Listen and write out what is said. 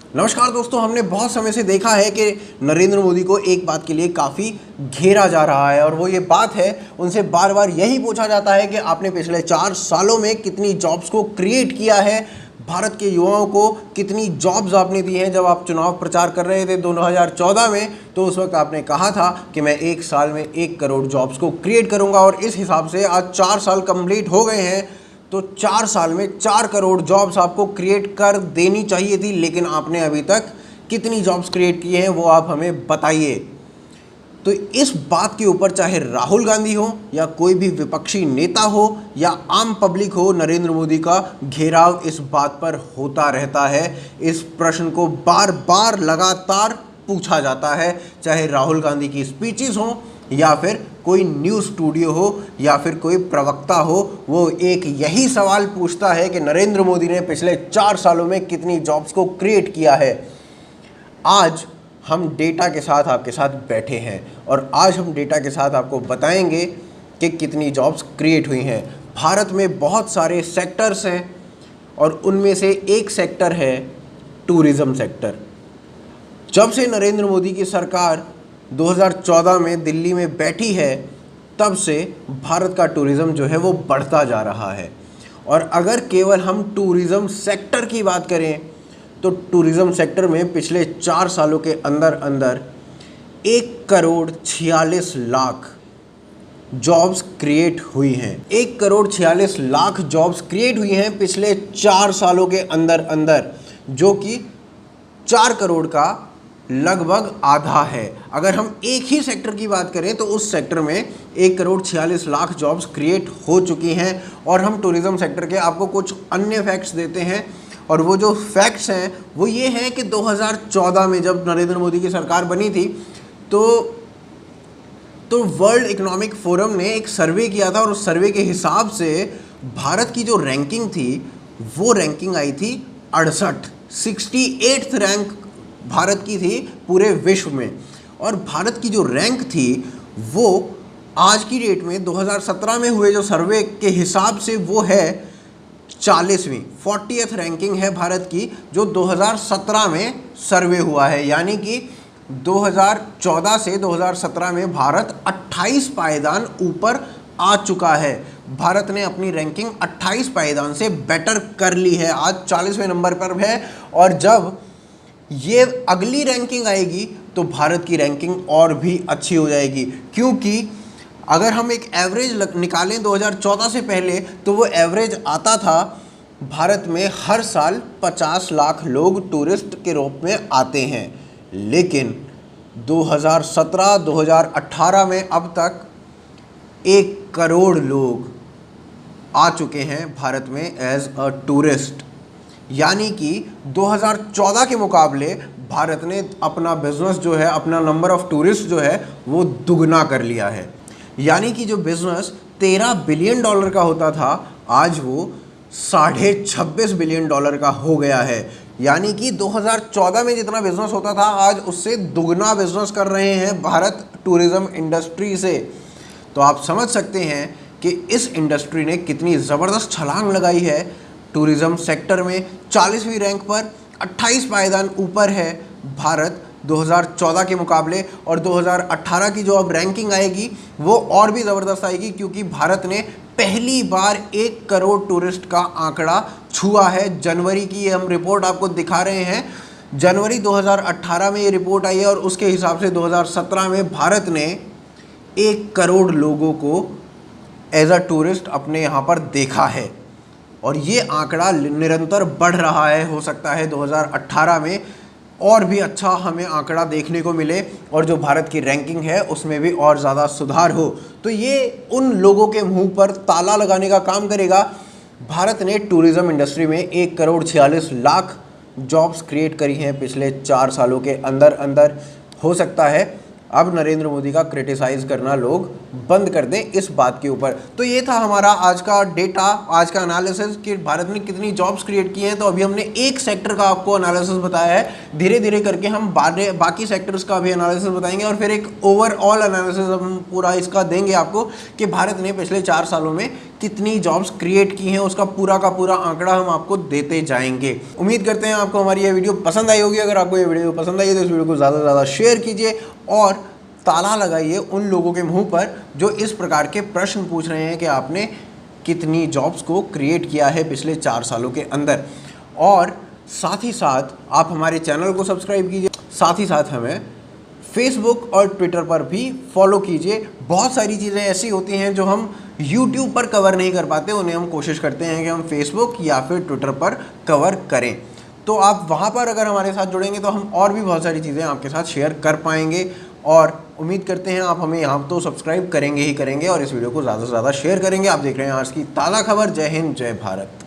नमस्कार दोस्तों, हमने बहुत समय से देखा है कि नरेंद्र मोदी को एक बात के लिए काफ़ी घेरा जा रहा है और वो ये बात है, उनसे बार बार यही पूछा जाता है कि आपने पिछले 4 सालों में कितनी जॉब्स को क्रिएट किया है, भारत के युवाओं को कितनी जॉब्स आपने दी हैं। जब आप चुनाव प्रचार कर रहे थे 2014 में, तो उस वक्त आपने कहा था कि मैं 1 साल में 1 करोड़ जॉब्स को क्रिएट करूँगा और इस हिसाब से आज 4 साल कंप्लीट हो गए हैं, तो 4 साल में 4 करोड़ जॉब्स आपको क्रिएट कर देनी चाहिए थी। लेकिन आपने अभी तक कितनी जॉब्स क्रिएट की हैं वो आप हमें बताइए। तो इस बात के ऊपर चाहे राहुल गांधी हो या कोई भी विपक्षी नेता हो या आम पब्लिक हो, नरेंद्र मोदी का घेराव इस बात पर होता रहता है। इस प्रश्न को बार बार लगातार पूछा जाता है, चाहे राहुल गांधी की स्पीचेस हो या फिर कोई न्यूज़ स्टूडियो हो या फिर कोई प्रवक्ता हो, वो एक यही सवाल पूछता है कि नरेंद्र मोदी ने पिछले 4 सालों में कितनी जॉब्स को क्रिएट किया है। आज हम डेटा के साथ आपके साथ बैठे हैं और आज हम डेटा के साथ आपको बताएंगे कि कितनी जॉब्स क्रिएट हुई हैं। भारत में बहुत सारे सेक्टर्स हैं और उनमें से एक सेक्टर है टूरिज़्म सेक्टर। जब से नरेंद्र मोदी की सरकार 2014 में दिल्ली में बैठी है, तब से भारत का टूरिज़्म जो है वो बढ़ता जा रहा है। और अगर केवल हम टूरिज़्म सेक्टर की बात करें तो टूरिज़्म सेक्टर में पिछले 4 सालों के अंदर अंदर 1 करोड़ 46 लाख जॉब्स क्रिएट हुई हैं। 1 करोड़ 46 लाख जॉब्स क्रिएट हुई हैं पिछले 4 सालों के अंदर अंदर, जो कि 4 करोड़ का लगभग आधा है। अगर हम एक ही सेक्टर की बात करें तो उस सेक्टर में 1 करोड़ 46 लाख जॉब्स क्रिएट हो चुकी हैं। और हम टूरिज़्म सेक्टर के आपको कुछ अन्य फैक्ट्स देते हैं, और वो जो फैक्ट्स हैं वो ये हैं कि 2014 में जब नरेंद्र मोदी की सरकार बनी थी तो वर्ल्ड इकोनॉमिक फोरम ने एक सर्वे किया था और उस सर्वे के हिसाब से भारत की जो रैंकिंग थी वो रैंकिंग आई थी 68th रैंक भारत की थी पूरे विश्व में। और भारत की जो रैंक थी वो आज की डेट में 2017 में हुए जो सर्वे के हिसाब से वो है 40th रैंकिंग है भारत की, जो 2017 में सर्वे हुआ है। यानी कि 2014 से 2017 में भारत 28 पायदान ऊपर आ चुका है। भारत ने अपनी रैंकिंग 28 पायदान से बेटर कर ली है, आज 40वें नंबर पर है। और जब ये अगली रैंकिंग आएगी तो भारत की रैंकिंग और भी अच्छी हो जाएगी, क्योंकि अगर हम एक एवरेज निकालें 2014 से पहले तो वो एवरेज आता था भारत में हर साल 50 लाख लोग टूरिस्ट के रूप में आते हैं। लेकिन 2017-2018 में अब तक 1 करोड़ लोग आ चुके हैं भारत में एज अ टूरिस्ट। यानी कि 2014 के मुकाबले भारत ने अपना बिजनेस जो है, अपना नंबर ऑफ़ टूरिस्ट जो है वो दुगना कर लिया है। यानी कि जो बिज़नेस 13 बिलियन डॉलर का होता था आज वो $26.5 बिलियन का हो गया है। यानी कि 2014 में जितना बिज़नेस होता था आज उससे दुगना बिज़नेस कर रहे हैं भारत टूरिज़्म इंडस्ट्री से। तो आप समझ सकते हैं कि इस इंडस्ट्री ने कितनी ज़बरदस्त छलांग लगाई है। टूरिज़्म सेक्टर में 40वीं रैंक पर 28 पायदान ऊपर है भारत 2014 के मुकाबले। और 2018 की जो अब रैंकिंग आएगी वो और भी ज़बरदस्त आएगी, क्योंकि भारत ने पहली बार 1 करोड़ टूरिस्ट का आंकड़ा छुआ है। जनवरी की ये हम रिपोर्ट आपको दिखा रहे हैं, जनवरी 2018 में ये रिपोर्ट आई है और उसके हिसाब से 2017 में भारत ने 1 करोड़ लोगों को एज अ टूरिस्ट अपने यहाँ पर देखा है। और ये आंकड़ा निरंतर बढ़ रहा है। हो सकता है 2018 में और भी अच्छा हमें आंकड़ा देखने को मिले और जो भारत की रैंकिंग है उसमें भी और ज़्यादा सुधार हो। तो ये उन लोगों के मुंह पर ताला लगाने का काम करेगा। भारत ने टूरिज़्म इंडस्ट्री में 1 करोड़ 46 लाख जॉब्स क्रिएट करी हैं पिछले 4 सालों के अंदर अंदर। हो सकता है अब नरेंद्र मोदी का क्रिटिसाइज़ करना लोग बंद कर दें इस बात के ऊपर। तो ये था हमारा आज का डेटा, आज का एनालिसिस कि भारत ने कितनी जॉब्स क्रिएट की हैं। तो अभी हमने एक सेक्टर का आपको एनालिसिस बताया है, धीरे धीरे करके हम बाकी सेक्टर्स का भी एनालिसिस बताएंगे और फिर एक ओवरऑल एनालिसिस हम पूरा इसका देंगे आपको कि भारत ने पिछले 4 सालों में कितनी जॉब्स क्रिएट की हैं उसका पूरा का पूरा आंकड़ा हम आपको देते जाएंगे। उम्मीद करते हैं आपको हमारी ये वीडियो पसंद आई होगी। अगर आपको ये वीडियो पसंद आई है तो इस वीडियो को ज़्यादा से ज़्यादा शेयर कीजिए और ताला लगाइए उन लोगों के मुंह पर जो इस प्रकार के प्रश्न पूछ रहे हैं कि आपने कितनी जॉब्स को क्रिएट किया है पिछले 4 सालों के अंदर। और साथ ही साथ आप हमारे चैनल को सब्सक्राइब कीजिए, साथ ही साथ हमें फेसबुक और ट्विटर पर भी फॉलो कीजिए। बहुत सारी चीज़ें ऐसी होती हैं जो हम यूट्यूब पर कवर नहीं कर पाते, उन्हें हम कोशिश करते हैं कि हम फेसबुक या फिर ट्विटर पर कवर करें। तो आप वहाँ पर अगर हमारे साथ जुड़ेंगे तो हम और भी बहुत सारी चीज़ें आपके साथ शेयर कर पाएंगे। और उम्मीद करते हैं आप हमें यहाँ तो सब्सक्राइब करेंगे ही करेंगे और इस वीडियो को ज़्यादा से ज़्यादा शेयर करेंगे। आप देख रहे हैं आज की ताज़ा खबर। जय हिंद, जय भारत।